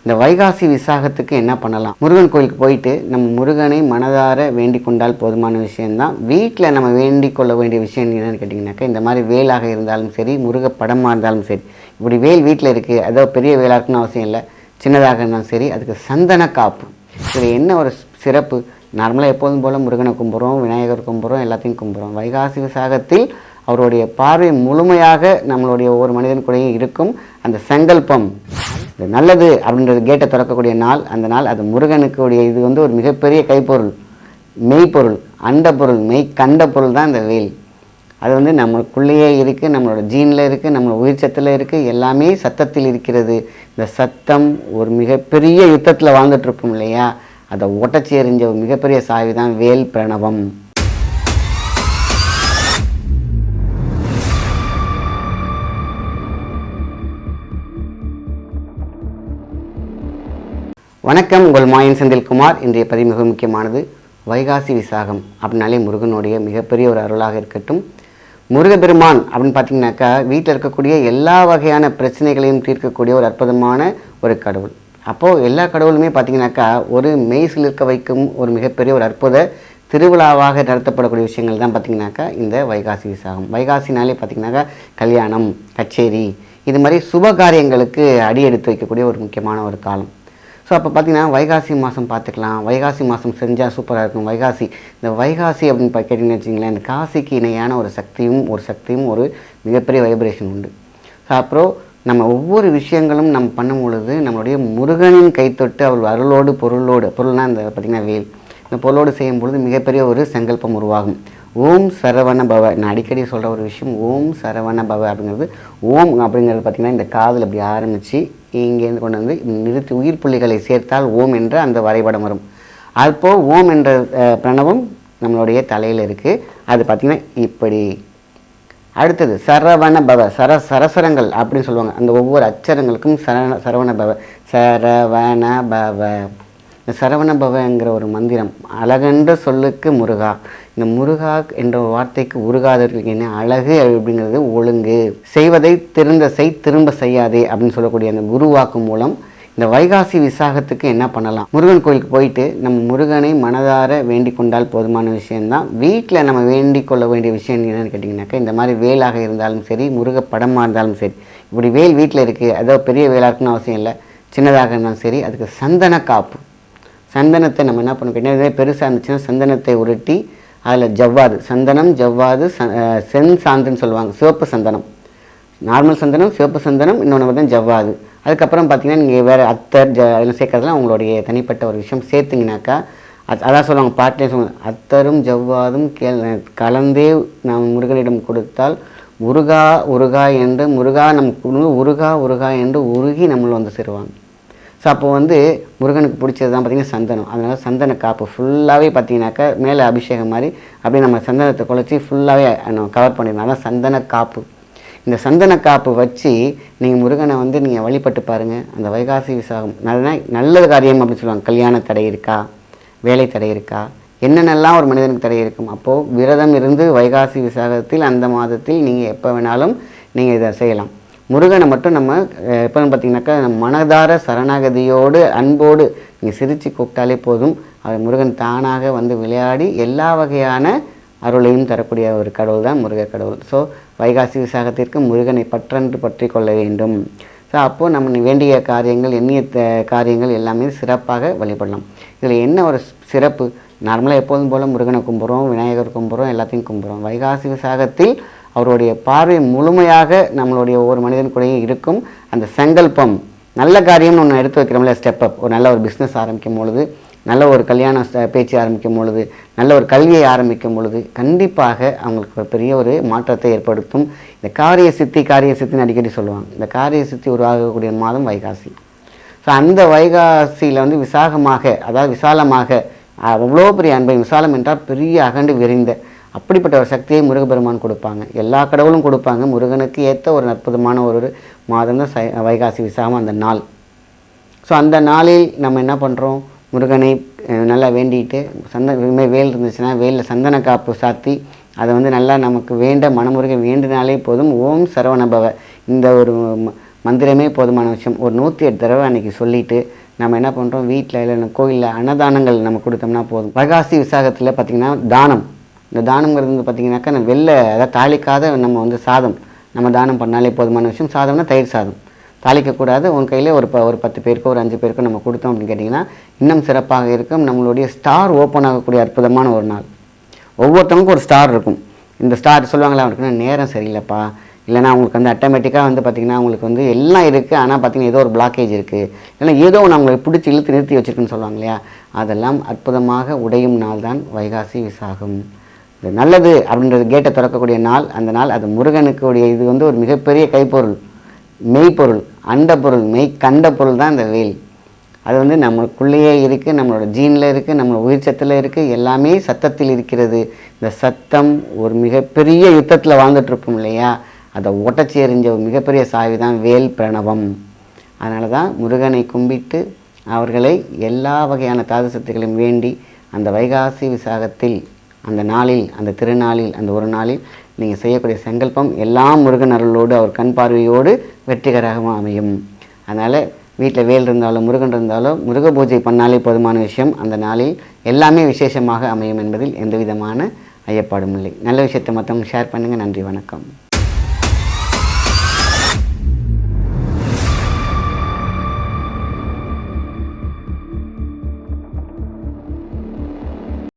இந்த வைகாசி விசாகத்துக்கு என்ன பண்ணலாம்? முருகன் கோயிலுக்கு போயிட்டு நம்ம முருகனை மனதார வேண்டிக் கொண்டால் போதுமான விஷயம்தான். வீட்டில் நம்ம வேண்டிக் கொள்ள வேண்டிய விஷயம் என்னென்னு கேட்டிங்கனாக்கா, இந்த மாதிரி வேலாக இருந்தாலும் சரி, முருக படமாக இருந்தாலும் சரி, இப்படி வேல் வீட்டில் இருக்குது, அதோ பெரிய வேலாக இருக்குன்னு அவசியம் இல்லை, சின்னதாக இருந்தாலும் சரி, அதுக்கு சந்தன காப்பு. இதில் என்ன ஒரு சிறப்பு? நார்மலாக எப்போதும் போல் முருகனை கும்பிட்றோம், விநாயகர் கும்பிட்றோம், எல்லாத்தையும் கும்பிட்றோம். வைகாசி விசாகத்தில் அவருடைய பார்வை முழுமையாக நம்மளுடைய ஒவ்வொரு மனிதன் கூடயும் இருக்கும். அந்த சங்கல்பம் இது நல்லது அப்படின்றது கேட்டை திறக்கக்கூடிய நாள். அந்த நாள் அது முருகனுக்குடைய இது வந்து ஒரு மிகப்பெரிய கைப்பொருள், மெய்ப்பொருள், அண்ட பொருள், மெய் கண்ட பொருள் தான் இந்த வேல். அது வந்து நம்மளுக்குள்ளேயே இருக்குது, நம்மளோட ஜீனில் இருக்குது, நம்மளோட உயிர் சத்தில் இருக்குது, எல்லாமே சத்தத்தில் இருக்கிறது. இந்த சத்தம் ஒரு மிகப்பெரிய யுத்தத்தில் வாழ்ந்துட்டுருப்போம் இல்லையா, அதை ஒட்டச்சி எறிஞ்ச ஒரு மிகப்பெரிய சாவி தான் வேல் பிரணவம். வணக்கம், உங்கள் மாயன் செந்தில்குமார். இன்றைய பதிவு மிக முக்கியமானது. வைகாசி விசாகம் அப்படின்னாலே முருகனுடைய மிகப்பெரிய ஒரு அருளாக இருக்கட்டும். முருகப்பெருமான் அப்படின்னு பார்த்தீங்கன்னாக்கா, வீட்டில் இருக்கக்கூடிய எல்லா வகையான பிரச்சனைகளையும் தீர்க்கக்கூடிய ஒரு அற்புதமான ஒரு கடவுள். அப்போது எல்லா கடவுளுமே பார்த்தீங்கன்னாக்கா ஒரு மெய்சில் இருக்க வைக்கும் ஒரு மிகப்பெரிய ஒரு அற்புத திருவிழாவாக நடத்தப்படக்கூடிய விஷயங்கள் தான் பார்த்திங்கனாக்கா இந்த வைகாசி விசாகம். வைகாசினாலே பார்த்திங்கனாக்கா கல்யாணம், கச்சேரி, இது மாதிரி சுப காரியங்களுக்கு அடி எடுத்து வைக்கக்கூடிய ஒரு முக்கியமான ஒரு காலம். ஸோ அப்போ பார்த்திங்கன்னா வைகாசி மாதம் பார்த்துக்கலாம். வைகாசி மாதம் செஞ்சால் சூப்பராக இருக்கும். இந்த வைகாசி அப்படின்னு கேட்டிங்கன்னு வச்சிங்களேன், இந்த காசிக்கு இணையான ஒரு சக்தியும் ஒரு மிகப்பெரிய வைப்ரேஷன் உண்டு. ஸோ அப்புறம் நம்ம ஒவ்வொரு விஷயங்களும் நம்ம பண்ணும் பொழுது நம்மளுடைய முருகனின் கைத்தொட்டு அவள் அருளோடு பொருள்னால் இந்த பார்த்திங்கன்னா வேல், இந்த பொருளோடு செய்யும் பொழுது மிகப்பெரிய ஒரு சங்கல்பம் உருவாகும். ஓம் சரவண பவ, நான் அடிக்கடி சொல்கிற ஒரு விஷயம், ஓம் சரவண பவ அப்படிங்கிறது. ஓம் அப்படிங்கிறது பார்த்திங்கன்னா இந்த காதில் அப்படி ஆரம்பித்து இங்கேருந்து கொண்டு வந்து நிறுத்தி உயிர் புள்ளிகளை சேர்த்தால் ஓம் என்ற அந்த வரைபடம் வரும். அப்போது ஓம் என்ற பிரணவம் நம்மளுடைய தலையில் இருக்குது. அது பார்த்திங்கன்னா இப்படி. அடுத்தது சரவண பவ, சரசரங்கள் அப்படின்னு சொல்லுவாங்க. அந்த ஒவ்வொரு அச்சரங்களுக்கும் சரவண பவ, சரவண பவ. இந்த சரவண பவங்கிற ஒரு மந்திரம், அழகென்ற சொல்லுக்கு முருகா. இந்த முருகா என்ற ஒரு வார்த்தைக்கு உருகாதவர்களுக்கு என்ன அழகு அப்படிங்கிறது ஒழுங்கு, செய்வதை திரும்ப செய்யாதே அப்படின்னு சொல்லக்கூடிய அந்த குருவாக்கு மூலம் இந்த வைகாசி விசாகத்துக்கு என்ன பண்ணலாம்? முருகன் கோயிலுக்கு போயிட்டு நம்ம முருகனை மனதார வேண்டிக் கொண்டால் போதுமான விஷயம்தான். வீட்டில் நம்ம வேண்டிக் கொள்ள வேண்டிய விஷயம் என்னென்னு கேட்டிங்கனாக்கா, இந்த மாதிரி வேலாக இருந்தாலும் சரி, முருக படமாக இருந்தாலும் சரி, இப்படி வேல் வீட்டில் இருக்குது, அதோ பெரிய வேலாக இருக்குன்னு அவசியம் இல்லை, சின்னதாக இருந்தாலும் சரி, அதுக்கு சந்தன காப்பு. சந்தனத்தை நம்ம என்ன பண்ணணும் கேட்டால், பெருசாக இருந்துச்சுன்னா சந்தனத்தை உருட்டி அதில் ஜவ்வாது, சந்தனம் ஜவ்வாது, சென் சாந்துன்னு சொல்லுவாங்க. சிவப்பு சந்தனம், நார்மல் சந்தனம், சிவப்பு சந்தனம், இன்னொன்று வந்து ஜவ்வாது. அதுக்கப்புறம் பார்த்திங்கன்னா நீங்கள் வேறு அத்தர் அதெல்லாம் சேர்க்கறதுலாம் உங்களுடைய தனிப்பட்ட ஒரு விஷயம் சேர்த்திங்கனாக்கா, அதான் சொல்லுவாங்க, பாட்டிலே சொல்லுவாங்க, அத்தரும் ஜவ்வாதும் கலந்தே நாம் முருகனிடம் கொடுத்தால் உருகா என்று உருகா என்று உருகி நம்மளை வந்து சேருவாங்க. ஸோ அப்போ வந்து முருகனுக்கு பிடிச்சது தான் பார்த்திங்கன்னா சந்தனம். அதனால் சந்தன காப்பு ஃபுல்லாகவே பார்த்திங்கனாக்கா மேலே அபிஷேகம் மாதிரி அப்படியே நம்ம சந்தனத்தை குழச்சி ஃபுல்லாகவே கவர் பண்ணிடணும். அதான் சந்தன காப்பு. இந்த சந்தன காப்பு வச்சு நீங்கள் முருகனை வந்து நீங்கள் வழிபட்டு பாருங்கள். அந்த வைகாசி விசாகம் நல்ல காரியம் அப்படின்னு சொல்லுவாங்க. கல்யாண தடை இருக்கா, வேலை தடை இருக்கா, என்னென்னலாம் ஒரு மனிதனுக்கு தடை இருக்கும். அப்போது விரதம் இருந்து வைகாசி விசாகத்தில் அந்த மாதத்தில் நீங்கள் எப்போ வேணாலும் நீங்கள் இதை செய்யலாம். முருகனை மட்டும் நம்ம எப்போன்னு பார்த்திங்கனாக்கா மனதார சரணாகதியோடு அன்போடு நீங்கள் சிரித்து கூப்பிட்டாலே போதும். அது முருகன் தானாக வந்து விளையாடி எல்லா வகையான அருளையும் தரக்கூடிய ஒரு கடவுள் தான் முருக கடவுள். ஸோ வைகாசி விசாகத்திற்கு முருகனை பற்றி கொள்ள வேண்டும். ஸோ அப்போது நம்ம வேண்டிய காரியங்கள், எண்ணிய காரியங்கள் எல்லாமே சிறப்பாக வழிபடலாம். இதில் என்ன ஒரு சிறப்பு? நார்மலாக எப்போதும் போல் முருகனை கும்பிட்றோம், விநாயகர் கும்பிட்றோம், எல்லாத்தையும் கும்பிட்றோம். வைகாசி விசாகத்தில் அவருடைய பார்வை முழுமையாக நம்மளுடைய ஒவ்வொரு மனிதன் கூடயும் இருக்கும். அந்த சங்கல்பம் நல்ல காரியம்னு ஒன்று எடுத்து வைக்கிறோம்ல, ஸ்டெப் ஒரு நல்ல ஒரு பிஸ்னஸ் ஆரம்பிக்கும் பொழுது, நல்ல ஒரு கல்யாண பேச்சு ஆரம்பிக்கும் பொழுது, நல்ல ஒரு கல்வியை ஆரம்பிக்கும் பொழுது கண்டிப்பாக அவங்களுக்கு ஒரு பெரிய ஒரு மாற்றத்தை ஏற்படுத்தும். இந்த காரிய சித்தின்னு அடிக்கடி சொல்லுவாங்க. இந்த காரிய சித்தி உருவாகக்கூடிய மாதம் வைகாசி. ஸோ அந்த வைகாசியில் வந்து விசாகமாக, அதாவது விசாலமாக, அவ்வளோ பெரிய அன்பை, விசாலம் என்றால் பெரிய அகண்டு விரிந்த அப்படிப்பட்ட ஒரு சக்தியை முருகப்பெருமான் கொடுப்பாங்க. எல்லா கடவுளும் கொடுப்பாங்க. முருகனுக்கு ஏற்ற ஒரு அற்புதமான ஒரு மாதம் தான் வைகாசி விசாகம் அந்த நாள். ஸோ அந்த நாளில் நம்ம என்ன பண்ணுறோம், முருகனை நல்லா வேண்டிட்டு வேல் இருந்துச்சுன்னா வேலில் சந்தன காப்பு சாத்தி அதை வந்து நல்லா நமக்கு மனமுருக வேண்டினாலே போதும். ஓம் சரவணபவ, இந்த ஒரு மந்திரமே போதுமான விஷயம். ஒரு 108 தடவை அன்றைக்கி சொல்லிவிட்டு நம்ம என்ன பண்ணுறோம், வீட்டில் இல்லை கோயிலில் அன்னதானங்கள் நம்ம கொடுத்தோம்னா போதும். வைகாசி விசாகத்தில் பார்த்திங்கன்னா தானம், இந்த தானங்கிறது வந்து பார்த்திங்கனாக்கா வெள்ளை அதாவது தாளிக்காத நம்ம சாதம் நம்ம தானம் பண்ணாலே போதுமான விஷயம். சாதம்னா தயிர் சாதம், தாளிக்கக்கூடாது. உன் கையிலே ஒரு 10 பேருக்கோ ஒரு 5 பேருக்கோ நம்ம கொடுத்தோம் அப்படின்னு கேட்டிங்கன்னா இன்னும் சிறப்பாக இருக்கும். நம்மளுடைய ஸ்டார் ஓப்பன் ஆகக்கூடிய அற்புதமான ஒரு நாள். ஒவ்வொருத்தவங்களுக்கும் ஒரு ஸ்டார் இருக்கும். இந்த ஸ்டார் சொல்லுவாங்களா, அவனுக்கு நேரம் சரியில்லைப்பா, இல்லைனா அவங்களுக்கு ஆட்டோமேட்டிக்காக பார்த்திங்கன்னா அவங்களுக்கு எல்லாம் இருக்குது, ஆனால் பார்த்திங்கன்னா ஏதோ ஒரு பிளாக்கேஜ் இருக்குது, இல்லைனா ஏதோ ஒன்று அவங்களை பிடிச்சி இழுத்து நிறுத்தி வச்சுருக்குன்னு சொல்லுவாங்க இல்லையா, அதெல்லாம் அற்புதமாக உடையும் நாள் தான் வைகாசி விசாகம். இது நல்லது அப்படின்றது கேட்டை திறக்கக்கூடிய நாள் அந்த நாள். அது முருகனுக்குடைய இது ஒரு மிகப்பெரிய கைப்பொருள், மெய்ப்பொருள், அண்ட பொருள், மெய் கண்ட பொருள் தான் இந்த வேல். அது நம்மளுக்குள்ளேயே இருக்குது, நம்மளோட ஜீனில் இருக்குது, நம்மளோட உயிர் சத்தில் இருக்குது, எல்லாமே சத்தத்தில் இருக்கிறது. இந்த சத்தம் ஒரு மிகப்பெரிய யுத்தத்தில் வாழ்ந்துட்டுருப்போம் இல்லையா, அதை ஒட்டச்சி எறிஞ்ச ஒரு மிகப்பெரிய சாவி தான் வேல் பிரணவம். அதனால தான் முருகனை கும்பிட்டு அவர்களை எல்லா வகையான தாது சக்திகளையும் வேண்டி அந்த வைகாசி விசாகத்தில் அந்த நாளில், அந்த திருநாளில், அந்த ஒரு நாளில் நீங்கள் செய்யக்கூடிய சங்கல்பம் எல்லாம் முருகன் அருளோடு அவர் கண் பார்வையோடு வெற்றிகரமாக அமையும். அதனால் வீட்டில் வேல் இருந்தாலும் முருகன் இருந்தாலும் முருக பூஜை பண்ணாலே போதுமான விஷயம். அந்த நாளில் எல்லாமே விசேஷமாக அமையும் என்பதில் எந்த விதமான ஐயப்பாடும் இல்லை. நல்ல விஷயத்தை மற்றவங்க ஷேர் பண்ணுங்கள். நன்றி, வணக்கம்.